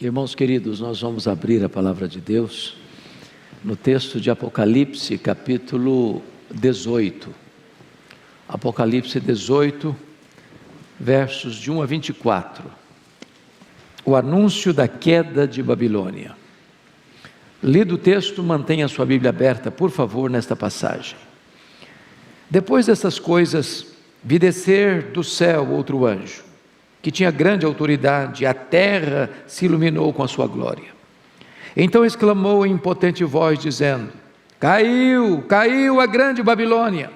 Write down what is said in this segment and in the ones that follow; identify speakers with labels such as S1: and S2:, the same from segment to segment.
S1: Irmãos queridos, nós vamos abrir a palavra de Deus no texto de Apocalipse, capítulo 18. Apocalipse 18, versos de 1 a 24. O anúncio da queda de Babilônia. Lido o texto, mantenha a sua Bíblia aberta, por favor, nesta passagem. Depois dessas coisas, vi descer do céu outro anjo, que tinha grande autoridade, e a terra se iluminou com a sua glória. Então exclamou em potente voz, dizendo: Caiu a grande Babilônia,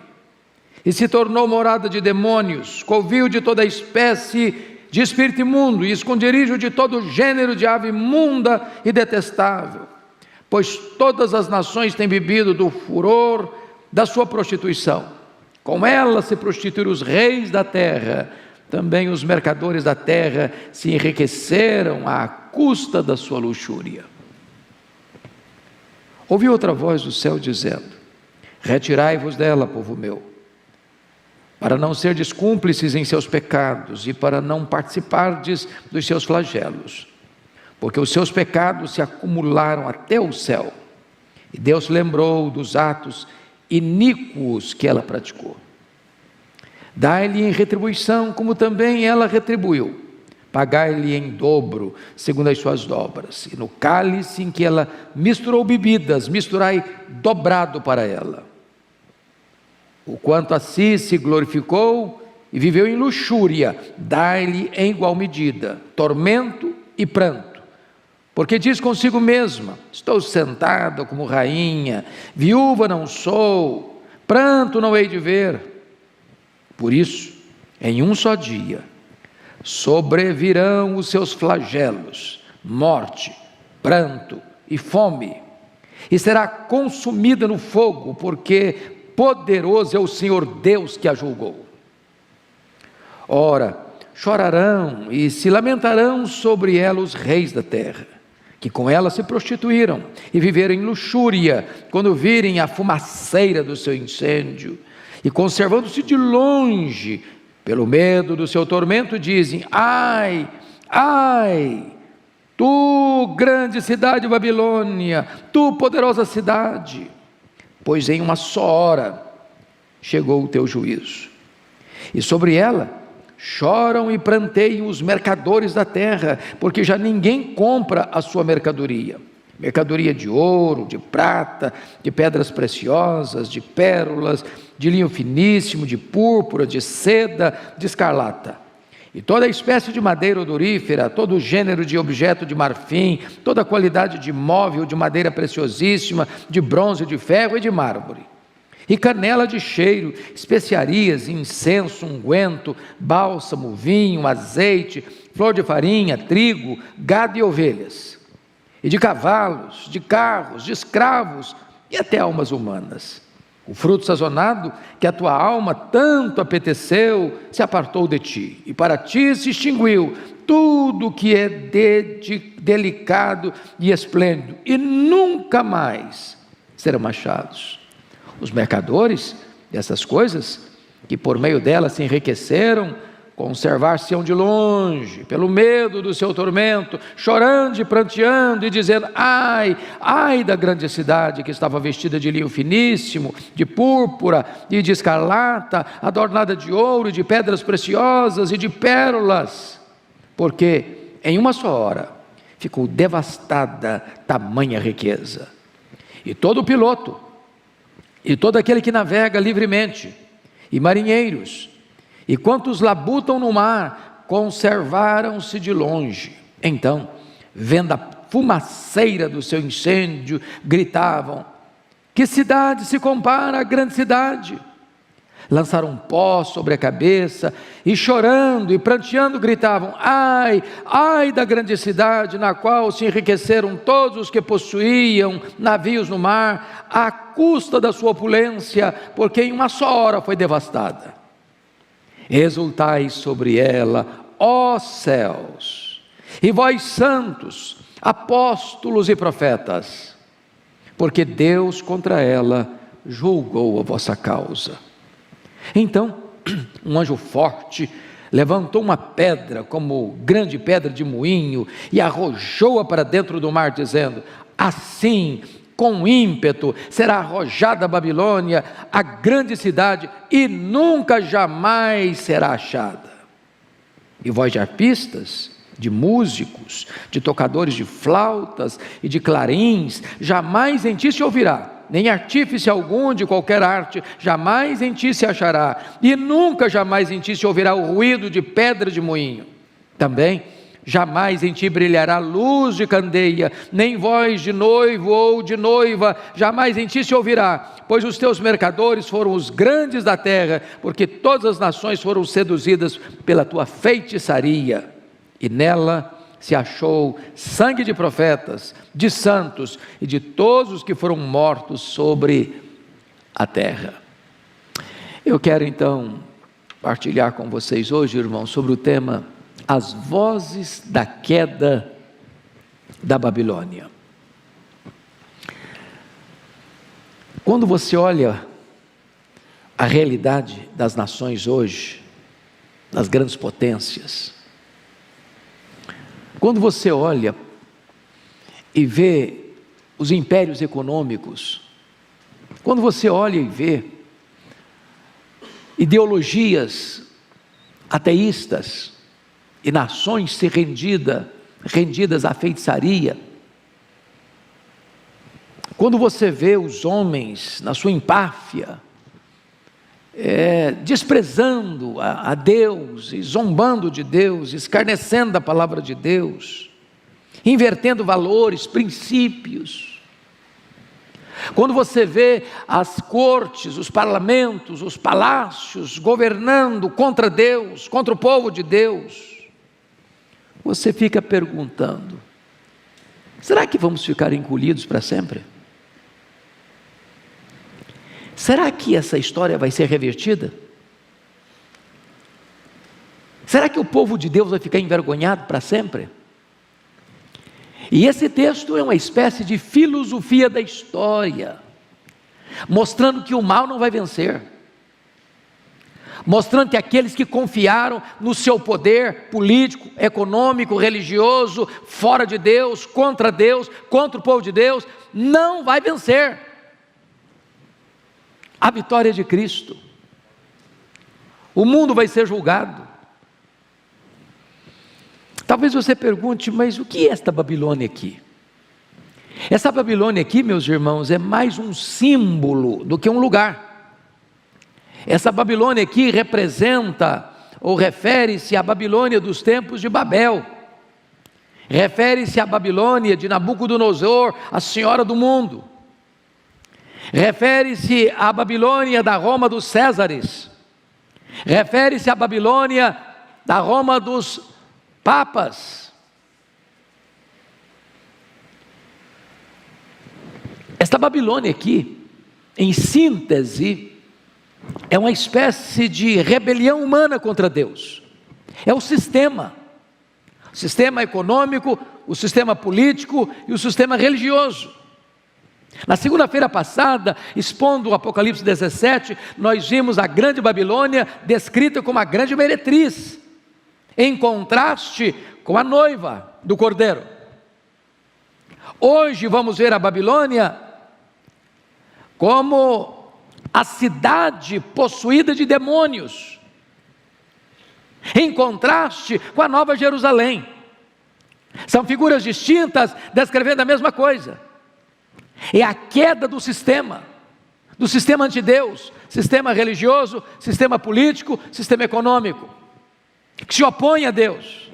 S1: e se tornou morada de demônios, covil de toda espécie de espírito imundo, e esconderijo de todo gênero de ave imunda e detestável. Pois todas as nações têm bebido do furor da sua prostituição. Com ela se prostituíram os reis da terra. Também os mercadores da terra se enriqueceram à custa da sua luxúria. Ouvi outra voz do céu dizendo: Retirai-vos dela, povo meu, para não serdes cúmplices em seus pecados e para não participardes dos seus flagelos, porque os seus pecados se acumularam até o céu, e Deus lembrou dos atos iníquos que ela praticou. Dai-lhe em retribuição, como também ela retribuiu. Pagai-lhe em dobro, segundo as suas obras. E no cálice em que ela misturou bebidas, misturai dobrado para ela. O quanto a si se glorificou e viveu em luxúria, dai-lhe em igual medida tormento e pranto. Porque diz consigo mesma: estou sentada como rainha, viúva não sou, pranto não hei de ver. Por isso, em um só dia, sobrevirão os seus flagelos, morte, pranto e fome, e será consumida no fogo, porque poderoso é o Senhor Deus que a julgou. Ora, chorarão e se lamentarão sobre ela os reis da terra, que com ela se prostituíram e viveram em luxúria, quando virem a fumaceira do seu incêndio, e conservando-se de longe, pelo medo do seu tormento, dizem: ai, tu grande cidade Babilônia, tu poderosa cidade, pois em uma só hora chegou o teu juízo. E sobre ela choram e pranteiam os mercadores da terra, porque já ninguém compra a sua mercadoria de ouro, de prata, de pedras preciosas, de pérolas, de linho finíssimo, de púrpura, de seda, de escarlata, e toda espécie de madeira odorífera, todo gênero de objeto de marfim, toda qualidade de móvel de madeira preciosíssima, de bronze, de ferro e de mármore, e canela de cheiro, especiarias, incenso, unguento, bálsamo, vinho, azeite, flor de farinha, trigo, gado e ovelhas, e de cavalos, de carros, de escravos e até almas humanas. O fruto sazonado que a tua alma tanto apeteceu se apartou de ti, e para ti se extinguiu tudo que é delicado e esplêndido, e nunca mais serão achados. Os mercadores dessas coisas, que por meio delas se enriqueceram, conservar-se-ão de longe, pelo medo do seu tormento, chorando e pranteando e dizendo: ai da grande cidade que estava vestida de linho finíssimo, de púrpura e de escarlata, adornada de ouro e de pedras preciosas e de pérolas, porque em uma só hora ficou devastada tamanha riqueza. E todo piloto, e todo aquele que navega livremente, e marinheiros, e quantos labutam no mar, conservaram-se de longe. Então, vendo a fumaceira do seu incêndio, gritavam: que cidade se compara à grande cidade? Lançaram pó sobre a cabeça, e chorando e pranteando gritavam: ai da grande cidade, na qual se enriqueceram todos os que possuíam navios no mar, à custa da sua opulência, porque em uma só hora foi devastada. Exultai sobre ela, ó céus, e vós santos, apóstolos e profetas, porque Deus contra ela julgou a vossa causa. Então um anjo forte levantou uma pedra, como grande pedra de moinho, e arrojou-a para dentro do mar, dizendo: assim, com ímpeto, será arrojada a Babilônia, a grande cidade, e nunca jamais será achada. E voz de arpistas, de músicos, de tocadores de flautas e de clarins, jamais em ti se ouvirá, nem artífice algum de qualquer arte, jamais em ti se achará, e nunca jamais em ti se ouvirá o ruído de pedra de moinho. Também jamais em ti brilhará luz de candeia, nem voz de noivo ou de noiva, jamais em ti se ouvirá, pois os teus mercadores foram os grandes da terra, porque todas as nações foram seduzidas pela tua feitiçaria, e nela se achou sangue de profetas, de santos e de todos os que foram mortos sobre a terra. Eu quero então partilhar com vocês hoje, irmãos, sobre o tema as vozes da queda da Babilônia. Quando você olha a realidade das nações hoje, das grandes potências, quando você olha e vê os impérios econômicos, quando você olha e vê ideologias ateístas e nações se rendidas à feitiçaria, quando você vê os homens na sua empáfia, desprezando a Deus, e zombando de Deus, escarnecendo da palavra de Deus, invertendo valores, princípios, quando você vê as cortes, os parlamentos, os palácios governando contra Deus, contra o povo de Deus, você fica perguntando: será que vamos ficar encolhidos para sempre? Será que essa história vai ser revertida? Será que o povo de Deus vai ficar envergonhado para sempre? E esse texto é uma espécie de filosofia da história, mostrando que o mal não vai vencer, mostrando que aqueles que confiaram no seu poder político, econômico, religioso, fora de Deus, contra o povo de Deus, não vai vencer. A vitória de Cristo. O mundo vai ser julgado. Talvez você pergunte: mas o que é esta Babilônia aqui? Essa Babilônia aqui, meus irmãos, é mais um símbolo do que um lugar. Essa Babilônia aqui representa, ou refere-se à Babilônia dos tempos de Babel, refere-se à Babilônia de Nabucodonosor, a senhora do mundo, refere-se à Babilônia da Roma dos Césares, refere-se à Babilônia da Roma dos papas. Esta Babilônia aqui, em síntese, é uma espécie de rebelião humana contra Deus. É o sistema econômico, o sistema político e o sistema religioso. Na segunda-feira passada, expondo o Apocalipse 17, nós vimos a grande Babilônia descrita como a grande meretriz, em contraste com a noiva do Cordeiro. Hoje vamos ver a Babilônia como a cidade possuída de demônios, em contraste com a Nova Jerusalém. São figuras distintas descrevendo a mesma coisa. É a queda do sistema antideus, sistema religioso, sistema político, sistema econômico, que se opõe a Deus,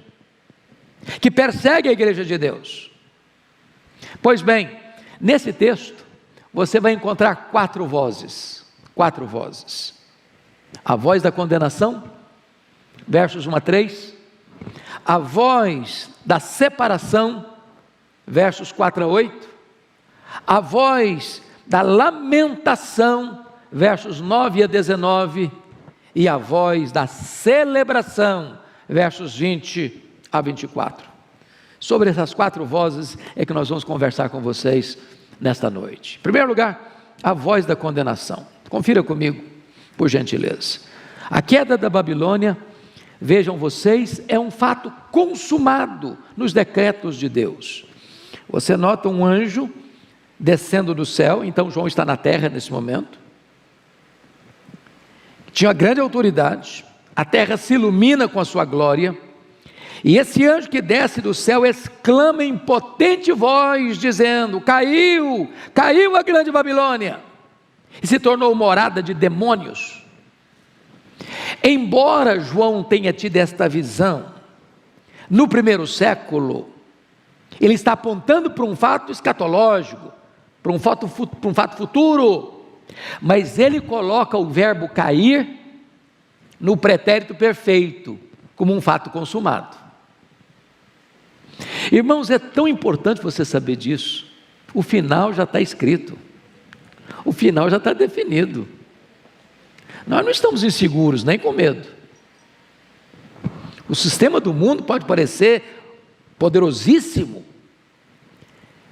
S1: que persegue a igreja de Deus. Pois bem, nesse texto, você vai encontrar quatro vozes. A voz da condenação, versos 1 a 3, a voz da separação, versos 4 a 8, a voz da lamentação, versos 9 a 19, e a voz da celebração, versos 20 a 24. Sobre essas quatro vozes é que nós vamos conversar com vocês nesta noite. Em primeiro lugar, a voz da condenação. Confira comigo, por gentileza. A queda da Babilônia vejam vocês, é um fato consumado nos decretos de Deus. Você nota um anjo descendo do céu, então João está na terra nesse momento, tinha grande autoridade, a terra se ilumina com a sua glória, e esse anjo que desce do céu exclama em potente voz, dizendo: caiu a grande Babilônia, e se tornou morada de demônios. Embora João tenha tido esta visão no primeiro século, ele está apontando para um fato escatológico, para um fato futuro, mas ele coloca o verbo cair no pretérito perfeito, como um fato consumado. Irmãos, é tão importante você saber disso. O final já está escrito, o final já está definido. Nós não estamos inseguros, nem com medo. O sistema do mundo pode parecer poderosíssimo,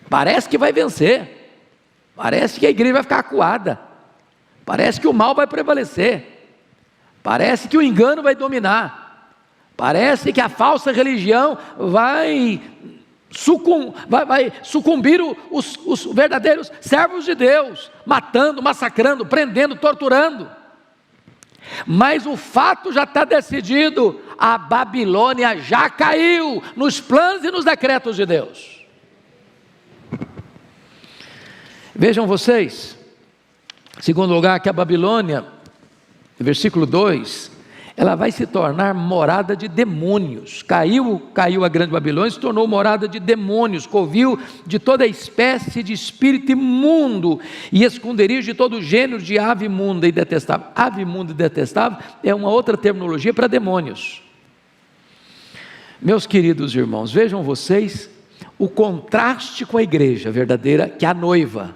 S1: parece que vai vencer, parece que a igreja vai ficar acuada, parece que o mal vai prevalecer, parece que o engano vai dominar, parece que a falsa religião vai sucumbir os verdadeiros servos de Deus, matando, massacrando, prendendo, torturando. Mas o fato já está decidido, a Babilônia já caiu nos planos e nos decretos de Deus. Vejam vocês, em segundo lugar, que a Babilônia, versículo 2, ela vai se tornar morada de demônios. Caiu a grande Babilônia, se tornou morada de demônios, covil de toda espécie de espírito imundo e esconderijo de todo gênero de ave imunda e detestável. Ave imunda e detestável é uma outra terminologia para demônios. Meus queridos irmãos, vejam vocês o contraste com a igreja verdadeira, que é a noiva.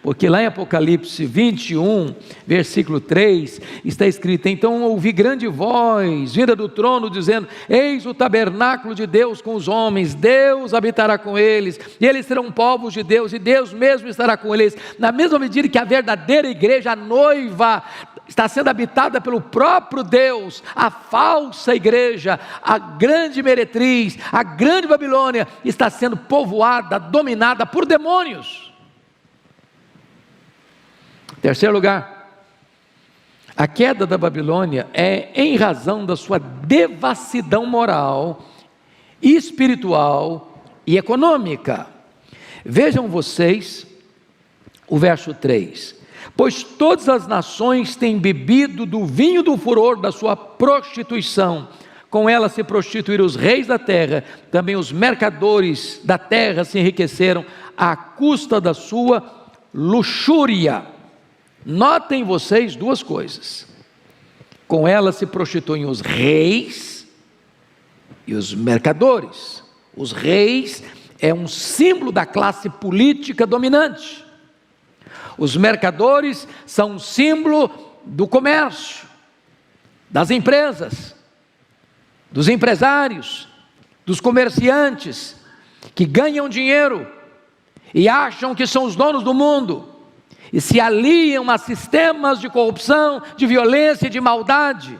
S1: Porque lá em Apocalipse 21, versículo 3, está escrito: então ouvi grande voz vinda do trono, dizendo: eis o tabernáculo de Deus com os homens, Deus habitará com eles, e eles serão povos de Deus, e Deus mesmo estará com eles. Na mesma medida que a verdadeira igreja, a noiva, está sendo habitada pelo próprio Deus, a falsa igreja, a grande meretriz, a grande Babilônia, está sendo povoada, dominada por demônios. Terceiro lugar, a queda da Babilônia é em razão da sua devassidão moral, espiritual e econômica. Vejam vocês o verso 3: pois todas as nações têm bebido do vinho do furor da sua prostituição, com ela se prostituíram os reis da terra, também os mercadores da terra se enriqueceram à custa da sua luxúria. Notem vocês duas coisas: com ela se prostituem os reis e os mercadores. Os reis é um símbolo da classe política dominante, os mercadores são um símbolo do comércio, das empresas, dos empresários, dos comerciantes, que ganham dinheiro e acham que são os donos do mundo, e se aliam a sistemas de corrupção, de violência e de maldade.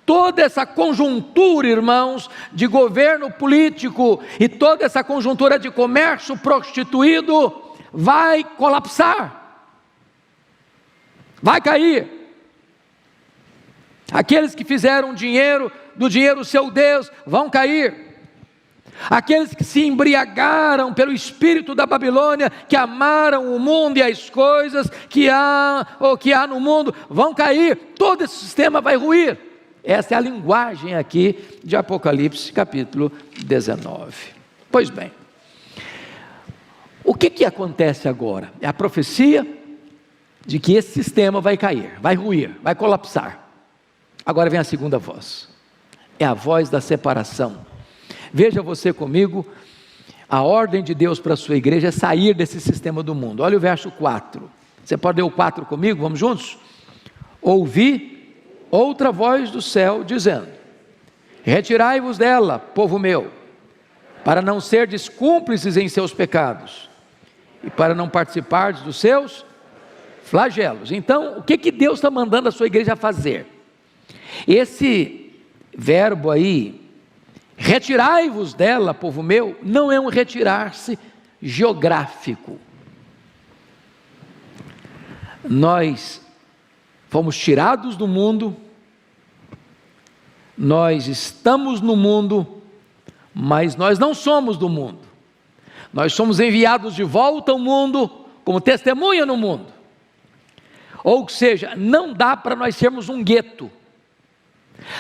S1: Toda essa conjuntura, irmãos, de governo político e toda essa conjuntura de comércio prostituído vai colapsar, vai cair. Aqueles que fizeram do dinheiro seu Deus vão cair. Aqueles que se embriagaram pelo espírito da Babilônia, que amaram o mundo e as coisas que há no mundo, vão cair. Todo esse sistema vai ruir. Essa é a linguagem aqui de Apocalipse capítulo 19. Pois bem, o que acontece agora? É a profecia de que esse sistema vai cair, vai ruir, vai colapsar. Agora vem a segunda voz, é a voz da separação. Veja você comigo, a ordem de Deus para a sua igreja é sair desse sistema do mundo. Olha o verso 4, você pode ler o 4 comigo, vamos juntos? Ouvi outra voz do céu dizendo: retirai-vos dela, povo meu, para não serdes cúmplices em seus pecados, e para não participardes dos seus flagelos. Então, o que Deus está mandando a sua igreja fazer? verbo aí, retirai-vos dela, povo meu, não é um retirar-se geográfico. Nós fomos tirados do mundo, nós estamos no mundo, mas nós não somos do mundo. Nós somos enviados de volta ao mundo, como testemunha no mundo. Ou seja, não dá para nós sermos um gueto,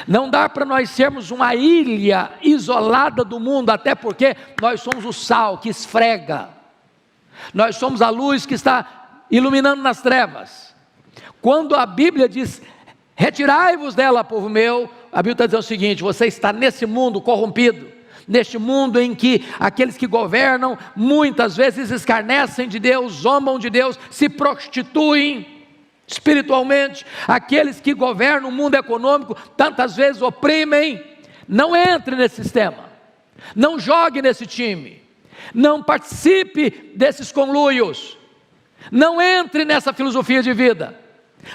S1: não dá para nós sermos uma ilha isolada do mundo, até porque nós somos o sal que esfrega, nós somos a luz que está iluminando nas trevas. Quando a Bíblia diz, retirai-vos dela, povo meu, a Bíblia está dizendo o seguinte: você está nesse mundo corrompido, neste mundo em que aqueles que governam, muitas vezes escarnecem de Deus, zombam de Deus, se prostituem espiritualmente, aqueles que governam o mundo econômico, tantas vezes oprimem. Não entre nesse sistema, não jogue nesse time, não participe desses conluios, não entre nessa filosofia de vida.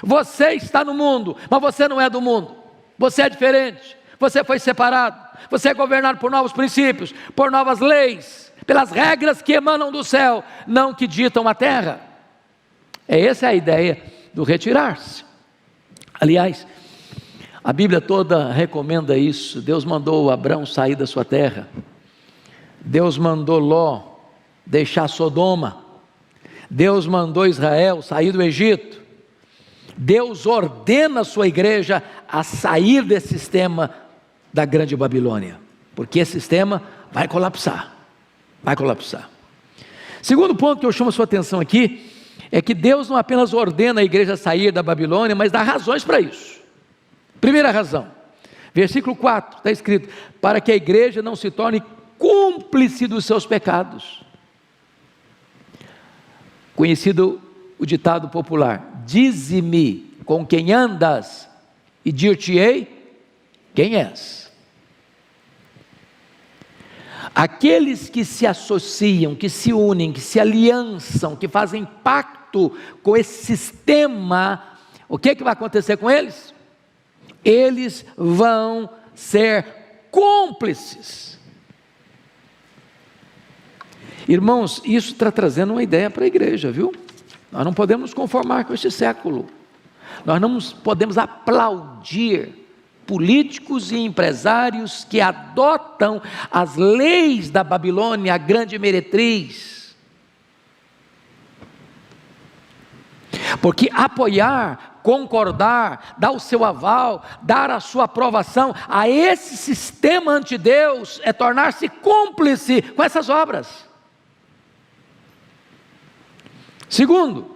S1: Você está no mundo, mas você não é do mundo, você é diferente, você foi separado, você é governado por novos princípios, por novas leis, pelas regras que emanam do céu, não que ditam a terra. Essa é a ideia do retirar-se. Aliás, a Bíblia toda recomenda isso. Deus mandou Abraão sair da sua terra, Deus mandou Ló deixar Sodoma, Deus mandou Israel sair do Egito. Deus ordena a sua igreja a sair desse sistema da grande Babilônia, porque esse sistema vai colapsar, vai colapsar. Segundo ponto que eu chamo a sua atenção aqui, é que Deus não apenas ordena a igreja a sair da Babilônia, mas dá razões para isso. Primeira razão, versículo 4, está escrito, para que a igreja não se torne cúmplice dos seus pecados. Conhecido o ditado popular, dize-me com quem andas e dir-te-ei quem és. Aqueles que se associam, que se unem, que se aliançam, que fazem pacto com esse sistema, o que vai acontecer com eles? Eles vão ser cúmplices. Irmãos, isso está trazendo uma ideia para a igreja, viu? Nós não podemos nos conformar com este século, nós não podemos aplaudir políticos e empresários que adotam as leis da Babilônia, a grande meretriz, porque apoiar, concordar, dar o seu aval, dar a sua aprovação a esse sistema anti-Deus é tornar-se cúmplice com essas obras. Segundo,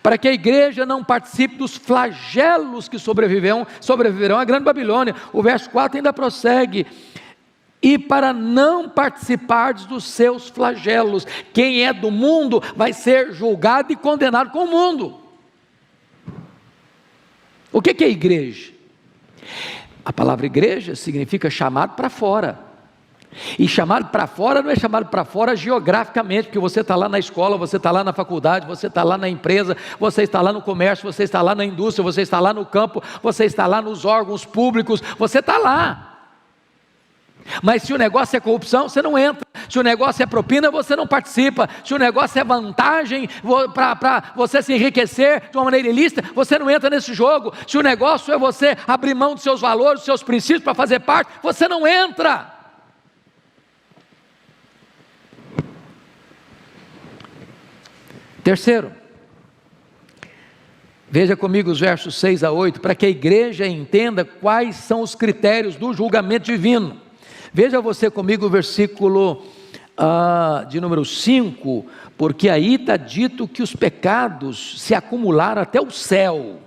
S1: para que a igreja não participe dos flagelos que sobreviverão à grande Babilônia. O verso 4 ainda prossegue, e para não participar dos seus flagelos. Quem é do mundo vai ser julgado e condenado com o mundo. O que é igreja? A palavra igreja significa chamado para fora. E chamado para fora não é chamado para fora geograficamente, porque você está lá na escola, você está lá na faculdade, você está lá na empresa, você está lá no comércio, você está lá na indústria, você está lá no campo, você está lá nos órgãos públicos, você está lá. Mas se o negócio é corrupção, você não entra. Se o negócio é propina, você não participa. Se o negócio é vantagem para você se enriquecer de uma maneira ilícita, você não entra nesse jogo. Se o negócio é você abrir mão dos seus valores, dos seus princípios para fazer parte, você não entra. Terceiro, veja comigo os versos 6 a 8, para que a igreja entenda quais são os critérios do julgamento divino. Veja você comigo o versículo de número 5, porque aí está dito que os pecados se acumularam até o céu,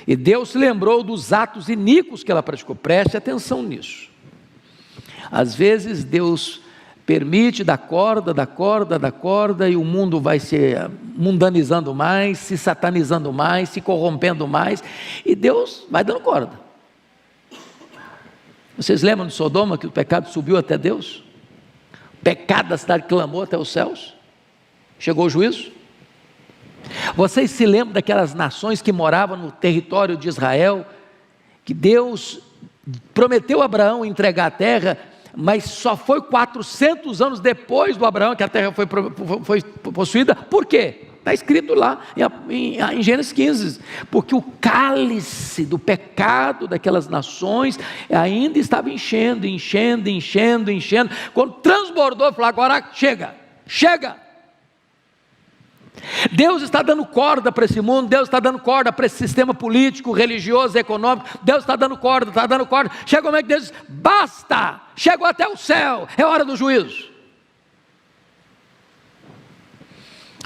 S1: e Deus se lembrou dos atos iníquos que ela praticou. Preste atenção nisso. Às vezes Deus permite, dá corda, e o mundo vai se mundanizando mais, se satanizando mais, se corrompendo mais, e Deus vai dando corda. Vocês lembram de Sodoma, que o pecado subiu até Deus? O pecado da cidade clamou até os céus, chegou o juízo. Vocês se lembram daquelas nações que moravam no território de Israel, que Deus prometeu a Abraão entregar a terra, mas só foi 400 anos depois do Abraão que a terra foi possuída. Por quê? Está escrito lá em Gênesis 15, porque o cálice do pecado daquelas nações ainda estava enchendo, quando transbordou, falou: agora chega. Deus está dando corda para esse mundo, Deus está dando corda para esse sistema político, religioso, econômico. Deus está dando corda, chega o momento que Deus diz: basta, chegou até o céu, é hora do juízo.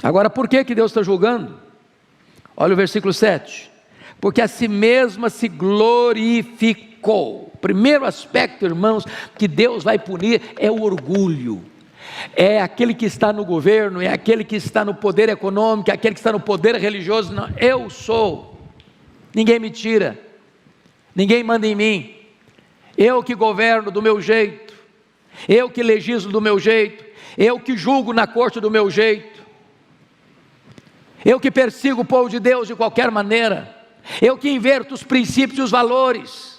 S1: Agora, por que Deus está julgando? Olha o versículo 7, porque a si mesma se glorificou. O primeiro aspecto, irmãos, que Deus vai punir é o orgulho. É aquele que está no governo, é aquele que está no poder econômico, é aquele que está no poder religioso. Não, eu sou, ninguém me tira, ninguém manda em mim, eu que governo do meu jeito, eu que legislo do meu jeito, eu que julgo na corte do meu jeito, eu que persigo o povo de Deus de qualquer maneira, eu que inverto os princípios e os valores.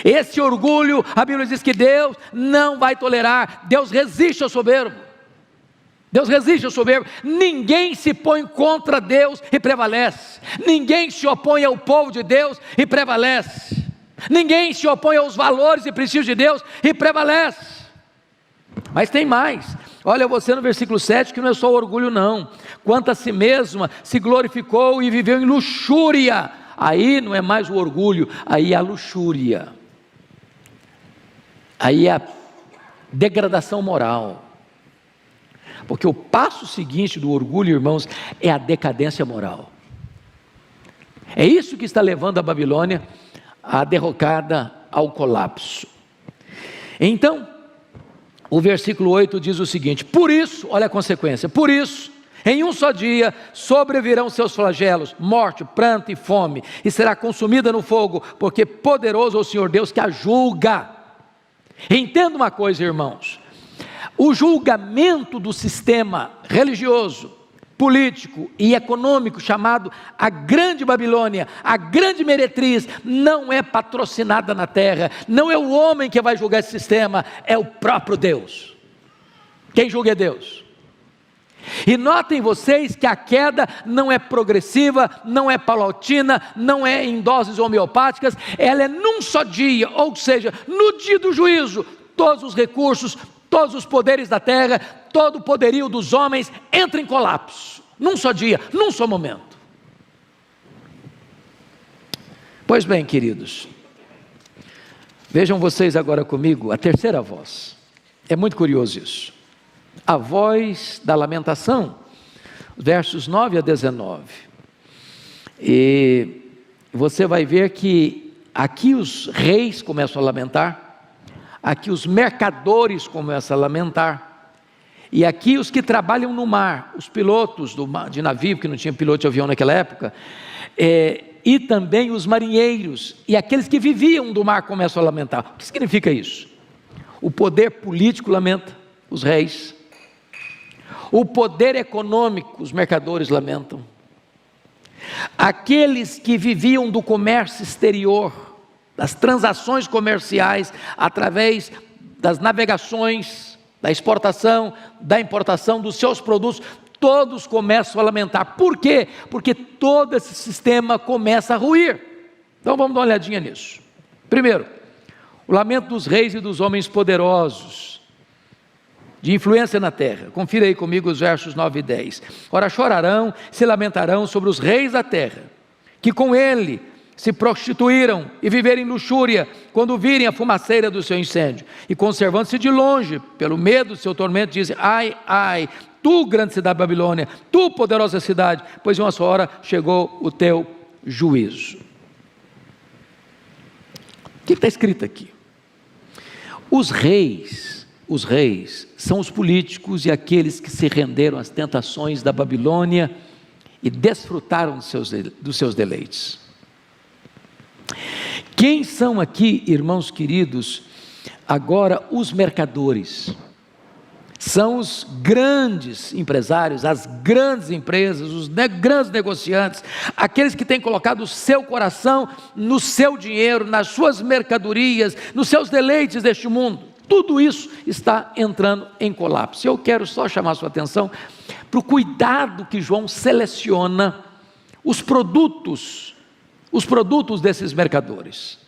S1: Esse orgulho, a Bíblia diz que Deus não vai tolerar. Deus resiste ao soberbo. Ninguém se põe contra Deus e prevalece. Ninguém se opõe ao povo de Deus e prevalece. Ninguém se opõe aos valores e princípios de Deus e prevalece. Mas tem mais. Olha você no versículo 7, que não é só o orgulho não. Quanto a si mesma se glorificou e viveu em luxúria. Aí não é mais o orgulho, aí é a luxúria. Aí é a degradação moral. Porque o passo seguinte do orgulho, irmãos, é a decadência moral. É isso que está levando a Babilônia à derrocada, ao colapso. Então, o versículo 8 diz o seguinte: por isso, olha a consequência, por isso, em um só dia sobrevirão seus flagelos, morte, pranto e fome, e será consumida no fogo, porque poderoso é o Senhor Deus que a julga. Entenda uma coisa, irmãos: o julgamento do sistema religioso, político e econômico chamado a Grande Babilônia, a grande meretriz, não é patrocinada na terra, não é o homem que vai julgar esse sistema, é o próprio Deus. Quem julga é Deus. E notem vocês que a queda não é progressiva, não é paulatina, não é em doses homeopáticas, ela é num só dia, ou seja, no dia do juízo, todos os recursos, todos os poderes da terra, todo o poderio dos homens entra em colapso, num só dia, num só momento. Pois bem, queridos, vejam vocês agora comigo a terceira voz. É muito curioso isso. A voz da lamentação, versos 9 a 19. E você vai ver que aqui os reis começam a lamentar, aqui os mercadores começam a lamentar, e aqui os que trabalham no mar, os pilotos de navio, que não tinha piloto de avião naquela época, e também os marinheiros, e aqueles que viviam do mar começam a lamentar. O que significa isso? O poder político lamenta, os reis. O poder econômico, os mercadores lamentam. Aqueles que viviam do comércio exterior, das transações comerciais, através das navegações, da exportação, da importação dos seus produtos, todos começam a lamentar. Por quê? Porque todo esse sistema começa a ruir. Então vamos dar uma olhadinha nisso. Primeiro, o lamento dos reis e dos homens poderosos, de influência na terra. Confira aí comigo os versos 9 e 10. Ora, chorarão, se lamentarão sobre os reis da terra, que com ele se prostituíram e viverem em luxúria, quando virem a fumaceira do seu incêndio, e conservando-se de longe, pelo medo do seu tormento, dizem: ai, ai, tu grande cidade Babilônia, tu poderosa cidade, pois em uma só hora chegou o teu juízo. O que está escrito aqui? Os reis são os políticos e aqueles que se renderam às tentações da Babilônia e desfrutaram dos seus deleites. Quem são aqui, irmãos queridos, agora os mercadores? são os grandes empresários, as grandes empresas, os grandes negociantes, aqueles que têm colocado o seu coração no seu dinheiro, nas suas mercadorias, nos seus deleites deste mundo. Tudo isso está entrando em colapso. Eu quero só chamar a sua atenção para o cuidado que João seleciona os produtos desses mercadores.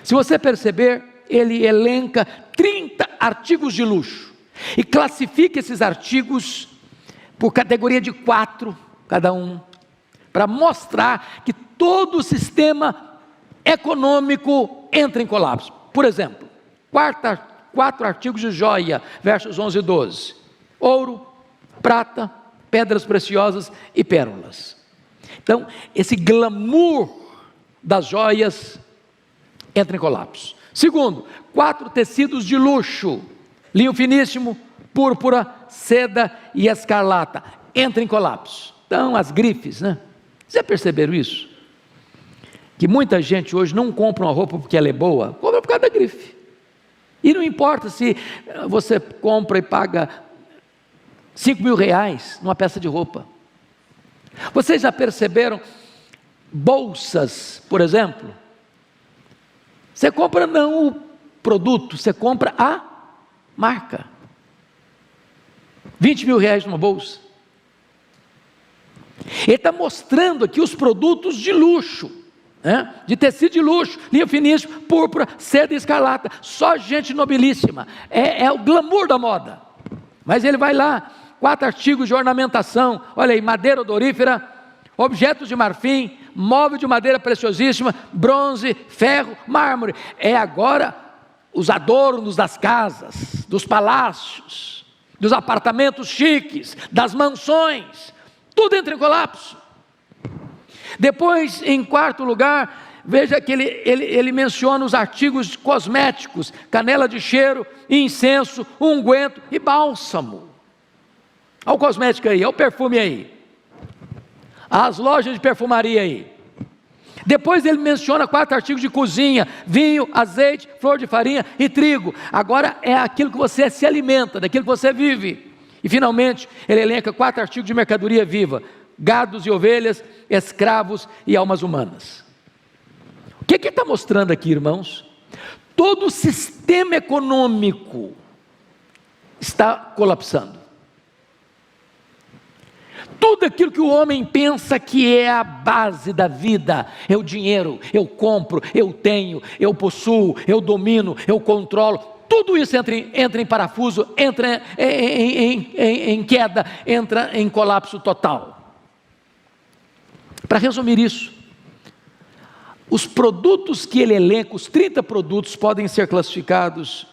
S1: Se você perceber, ele elenca 30 artigos de luxo e classifica esses artigos por categoria de 4 cada um, para mostrar que todo o sistema econômico entra em colapso. Por exemplo, 4 artigos de joia, versos 11 e 12: ouro, prata, pedras preciosas e pérolas. Então, esse glamour das joias entra em colapso. Segundo, 4 tecidos de luxo: linho finíssimo, púrpura, seda e escarlata, entra em colapso. Então, as grifes, né? Vocês já perceberam isso? Que muita gente hoje não compra uma roupa porque ela é boa, compra por causa da grife. E não importa se você compra e paga R$5.000 numa peça de roupa. Vocês já perceberam bolsas, por exemplo? Você compra não o produto, você compra a marca. R$20.000 numa bolsa. Ele está mostrando aqui os produtos de luxo, né? De tecido de luxo, linho finíssimo, púrpura, seda e escarlata. Só gente nobilíssima. É o glamour da moda. Mas ele vai lá, 4 artigos de ornamentação. Olha aí: madeira odorífera, objetos de marfim, móvel de madeira preciosíssima, bronze, ferro, mármore. É agora os adornos das casas, dos palácios, dos apartamentos chiques, das mansões. Tudo entra em colapso. Depois, em 4º lugar, veja que ele menciona os artigos cosméticos: canela de cheiro, incenso, unguento e bálsamo. Olha o cosmético aí, olha o perfume aí, as lojas de perfumaria aí. Depois ele menciona 4 artigos de cozinha: vinho, azeite, flor de farinha e trigo. Agora é aquilo que você se alimenta, daquilo que você vive. E finalmente ele elenca 4 artigos de mercadoria viva: gados e ovelhas, escravos e almas humanas. O que está mostrando aqui, irmãos? Todo o sistema econômico está colapsando. Tudo aquilo que o homem pensa que é a base da vida, é o dinheiro: eu compro, eu tenho, eu possuo, eu domino, eu controlo. Tudo isso entra em parafuso, entra em queda, entra em colapso total. Para resumir isso, os produtos que ele elenca, os 30 produtos, podem ser classificados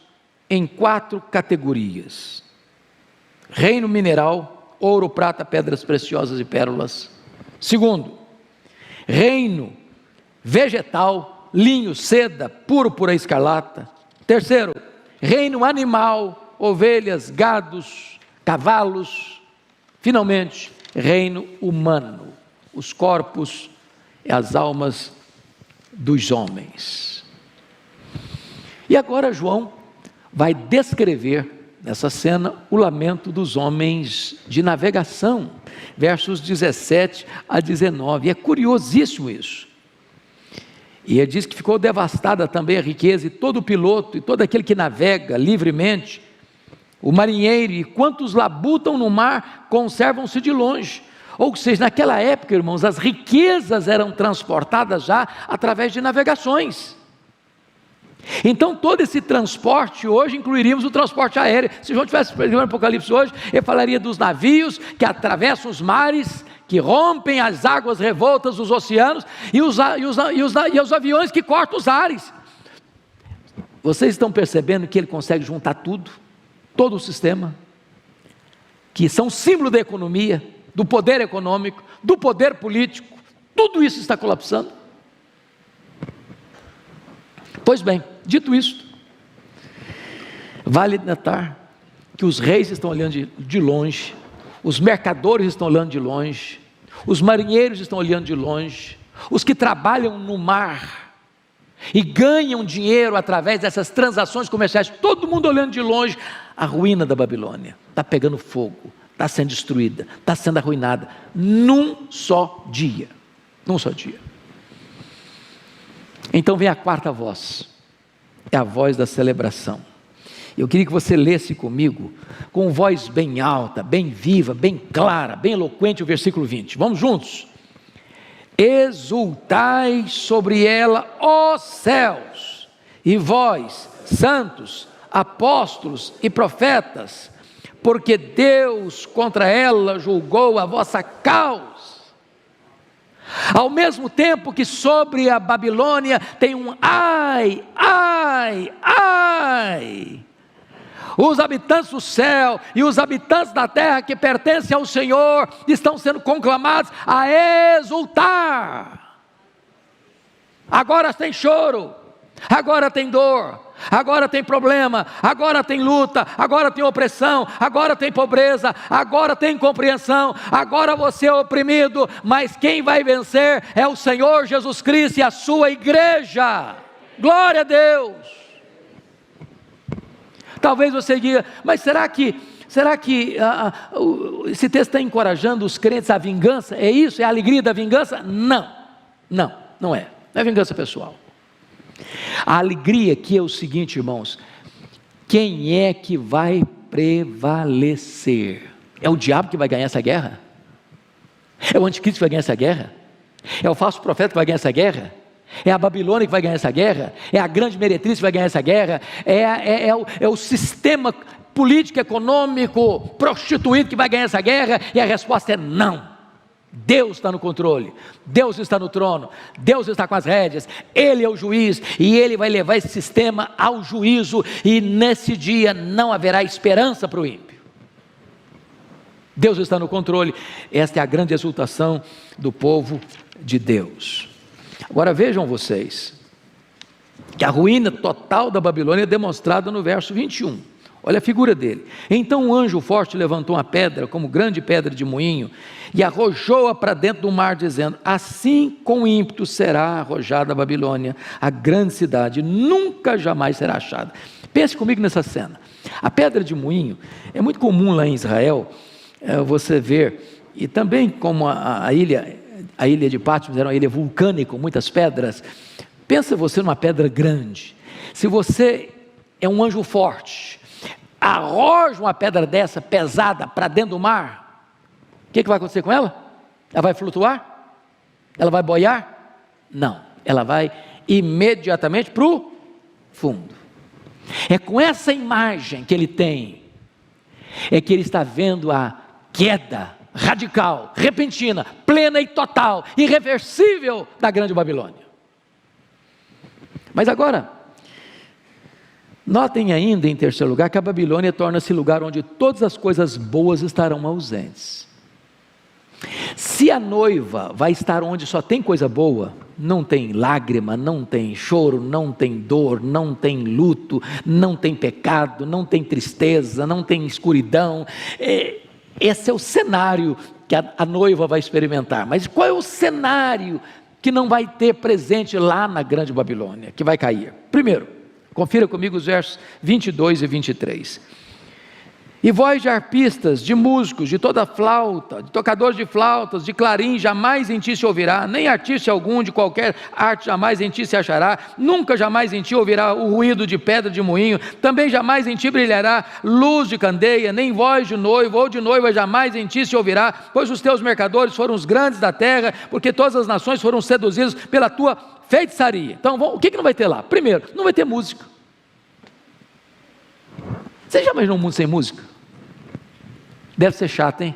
S1: em 4 categorias: reino mineral, ouro, prata, pedras preciosas e pérolas. Segundo, reino vegetal, linho, seda, púrpura e escarlata. Terceiro, reino animal, ovelhas, gados, cavalos. Finalmente, reino humano, os corpos e as almas dos homens. E agora João vai descrever nessa cena o lamento dos homens de navegação, versos 17 a 19. E é curiosíssimo isso. E ele diz que ficou devastada também a riqueza, e todo piloto, e todo aquele que navega livremente, o marinheiro, e quantos labutam no mar, conservam-se de longe. Ou seja, naquela época, irmãos, as riquezas eram transportadas já através de navegações. Então todo esse transporte, hoje incluiríamos o transporte aéreo. Se João tivesse escrevendo o Apocalipse hoje, ele falaria dos navios que atravessam os mares, que rompem as águas revoltas dos oceanos, e os aviões que cortam os ares. Vocês estão percebendo que ele consegue juntar tudo, todo o sistema, que são símbolo da economia, do poder econômico, do poder político. Tudo isso está colapsando. Pois bem, dito isto, vale notar que os reis estão olhando de longe, os mercadores estão olhando de longe, os marinheiros estão olhando de longe, os que trabalham no mar e ganham dinheiro através dessas transações comerciais, todo mundo olhando de longe. a ruína da Babilônia está pegando fogo, está sendo destruída, está sendo arruinada, num só dia. Num só dia. Então vem a quarta voz, é a voz da celebração. Eu queria que você lesse comigo, com voz bem alta, bem viva, bem clara, bem eloquente, o versículo 20. Vamos juntos? Exultai sobre ela, ó céus, e vós, santos, apóstolos e profetas, porque Deus contra ela julgou a vossa causa. Ao mesmo tempo que sobre a Babilônia tem um ai, ai, ai, os habitantes do céu e os habitantes da terra que pertencem ao Senhor estão sendo conclamados a exultar. Agora tem choro, agora tem dor, agora tem problema, agora tem luta, agora tem opressão, agora tem pobreza, agora tem incompreensão, agora você é oprimido, mas quem vai vencer é o Senhor Jesus Cristo e a sua igreja. Glória a Deus. Talvez você diga, mas será que esse texto está encorajando os crentes à vingança? É isso? É a alegria da vingança? Não é. Não é vingança pessoal. A alegria aqui é o seguinte, irmãos: quem é que vai prevalecer? É o diabo que vai ganhar essa guerra? É o anticristo que vai ganhar essa guerra? É o falso profeta que vai ganhar essa guerra? É a Babilônia que vai ganhar essa guerra? É a grande meretriz que vai ganhar essa guerra? É o sistema político, econômico, prostituído que vai ganhar essa guerra? E a resposta é não. Deus está no controle, Deus está no trono, Deus está com as rédeas, Ele é o juiz, e Ele vai levar esse sistema ao juízo, e nesse dia não haverá esperança para o ímpio. Deus está no controle. Esta é a grande exultação do povo de Deus. Agora vejam vocês, que a ruína total da Babilônia é demonstrada no verso 21, olha a figura dele. Então um anjo forte levantou uma pedra, como grande pedra de moinho, e arrojou-a para dentro do mar, dizendo: assim com ímpeto será arrojada a Babilônia, a grande cidade, nunca jamais será achada. Pense comigo nessa cena. A pedra de moinho é muito comum lá em Israel, você ver, e também como a ilha de Patmos era uma ilha vulcânica, com muitas pedras. Pensa você numa pedra grande. Se você é um anjo forte, arroja uma pedra dessa pesada para dentro do mar, o que vai acontecer com ela? Ela vai flutuar? Ela vai boiar? Não, ela vai imediatamente para o fundo. É com essa imagem que ele tem, é que ele está vendo a queda radical, repentina, plena e total, irreversível da grande Babilônia. Mas agora, notem ainda em terceiro lugar que a Babilônia torna-se lugar onde todas as coisas boas estarão ausentes. Se a noiva vai estar onde só tem coisa boa, não tem lágrima, não tem choro, não tem dor, não tem luto, não tem pecado, não tem tristeza, não tem escuridão. Esse é o cenário que a noiva vai experimentar. Mas qual é o cenário que não vai ter presente lá na grande Babilônia, que vai cair? Primeiro, confira comigo os versos 22 e 23. E voz de arpistas, de músicos, de toda flauta, de tocadores de flautas, de clarim, jamais em ti se ouvirá, nem artista algum de qualquer arte jamais em ti se achará, nunca jamais em ti ouvirá o ruído de pedra de moinho, também jamais em ti brilhará luz de candeia, nem voz de noivo ou de noiva jamais em ti se ouvirá, pois os teus mercadores foram os grandes da terra, porque todas as nações foram seduzidas pela tua feitiçaria. Então, o que não vai ter lá? Primeiro, não vai ter música. Você já imaginou um mundo sem música? Deve ser chato, hein?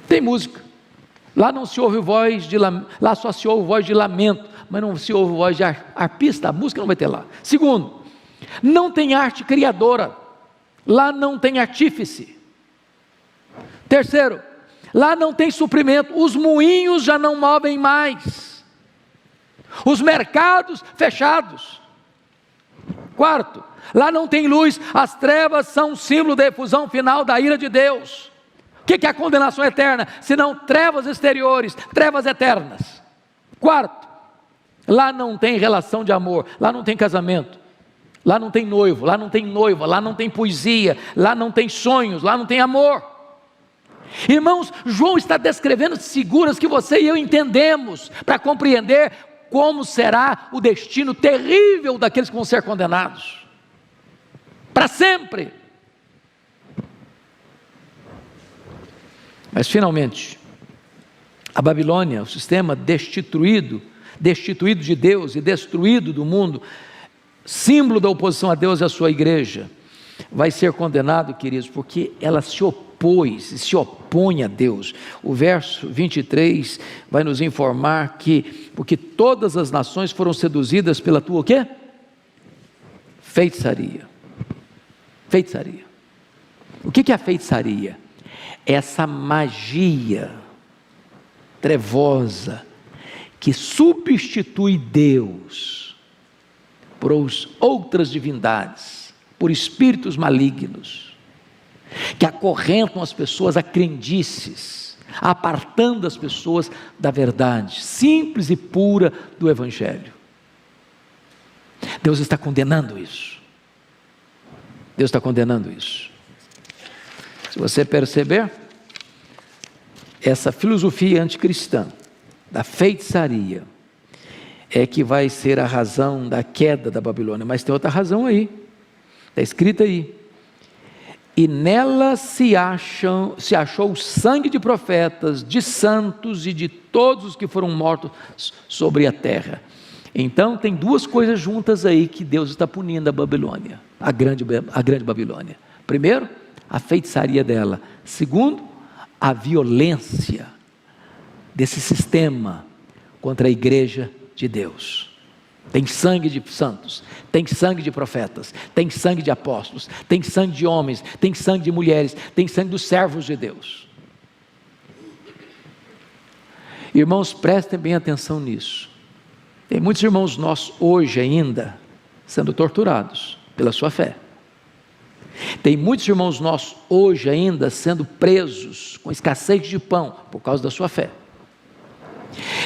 S1: Tem música. Lá não se ouve voz de lá só se ouve voz de lamento, mas não se ouve voz de arpista. A música não vai ter lá. Segundo, não tem arte criadora. Lá não tem artífice. Terceiro, lá não tem suprimento. Os moinhos já não movem mais. Os mercados fechados. Quarto, lá não tem luz, as trevas são um símbolo da efusão final da ira de Deus. O que é a condenação eterna? Senão trevas exteriores, trevas eternas. Quarto, lá não tem relação de amor, lá não tem casamento, lá não tem noivo, lá não tem noiva, lá não tem poesia, lá não tem sonhos, lá não tem amor. Irmãos, João está descrevendo figuras que você e eu entendemos, para compreender como será o destino terrível daqueles que vão ser condenados, para sempre. Mas finalmente, a Babilônia, o sistema destituído de Deus e destruído do mundo, símbolo da oposição a Deus e a sua igreja, vai ser condenado, queridos, porque ela se opõe a Deus. O verso 23 vai nos informar que, porque todas as nações foram seduzidas pela tua o quê? Feitiçaria. Feitiçaria. O que é a feitiçaria? Essa magia trevosa que substitui Deus por outras divindades, por espíritos malignos, que acorrentam as pessoas a crendices, apartando as pessoas da verdade simples e pura do Evangelho. Deus está condenando isso. Deus está condenando isso. Se você perceber, essa filosofia anticristã da feitiçaria é que vai ser a razão da queda da Babilônia. Mas tem outra razão aí, está escrita aí: e nela se achou o sangue de profetas, de santos e de todos os que foram mortos sobre a terra. Então tem duas coisas juntas aí que Deus está punindo a Babilônia, a grande Babilônia. Primeiro, a feitiçaria dela. Segundo, a violência desse sistema contra a igreja de Deus. Tem sangue de santos, tem sangue de profetas, tem sangue de apóstolos, tem sangue de homens, tem sangue de mulheres, tem sangue dos servos de Deus. Irmãos, prestem bem atenção nisso. Tem muitos irmãos nossos hoje ainda sendo torturados pela sua fé. Tem muitos irmãos nossos hoje ainda sendo presos com escassez de pão por causa da sua fé.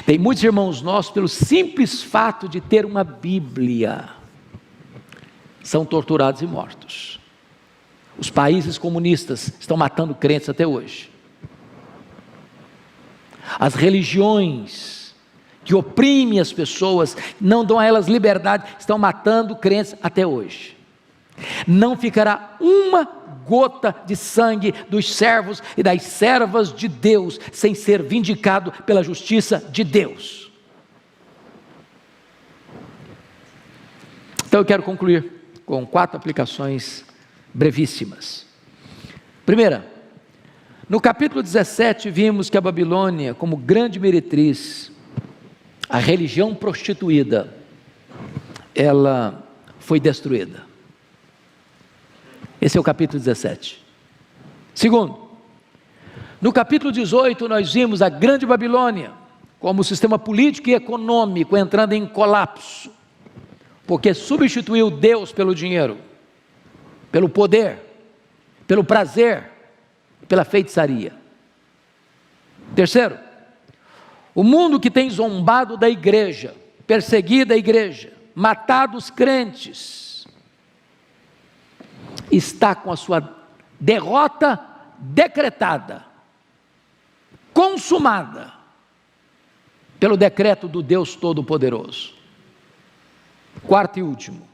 S1: Tem muitos irmãos nossos, pelo simples fato de ter uma Bíblia, são torturados e mortos. Os países comunistas estão matando crentes até hoje. As religiões que oprimem as pessoas, não dão a elas liberdade, estão matando crentes até hoje. Não ficará uma gota de sangue dos servos e das servas de Deus sem ser vindicado pela justiça de Deus. Então eu quero concluir com 4 aplicações brevíssimas. Primeira, no capítulo 17 vimos que a Babilônia, como grande meretriz, a religião prostituída, ela foi destruída. Esse é o capítulo 17. Segundo, no capítulo 18 nós vimos a grande Babilônia como sistema político e econômico entrando em colapso, porque substituiu Deus pelo dinheiro, pelo poder, pelo prazer, pela feitiçaria. Terceiro, o mundo que tem zombado da igreja, perseguido a igreja, matado os crentes, está com a sua derrota decretada, consumada, pelo decreto do Deus Todo-Poderoso. Quarto e último,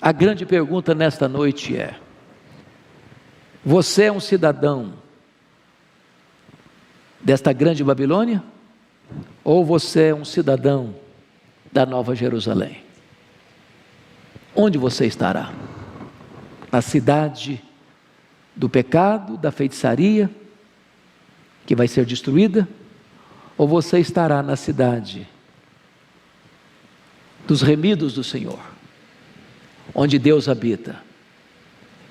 S1: a grande pergunta nesta noite é: você é um cidadão desta grande Babilônia? Ou você é um cidadão da Nova Jerusalém? Onde você estará? Na cidade do pecado, da feitiçaria, que vai ser destruída? Ou você estará na cidade dos remidos do Senhor, onde Deus habita,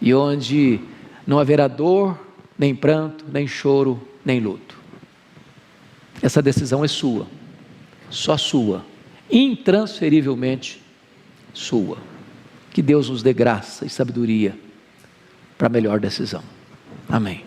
S1: e onde não haverá dor, nem pranto, nem choro, nem luto? Essa decisão é sua, só sua, intransferivelmente sua. Que Deus nos dê graça e sabedoria para a melhor decisão. Amém.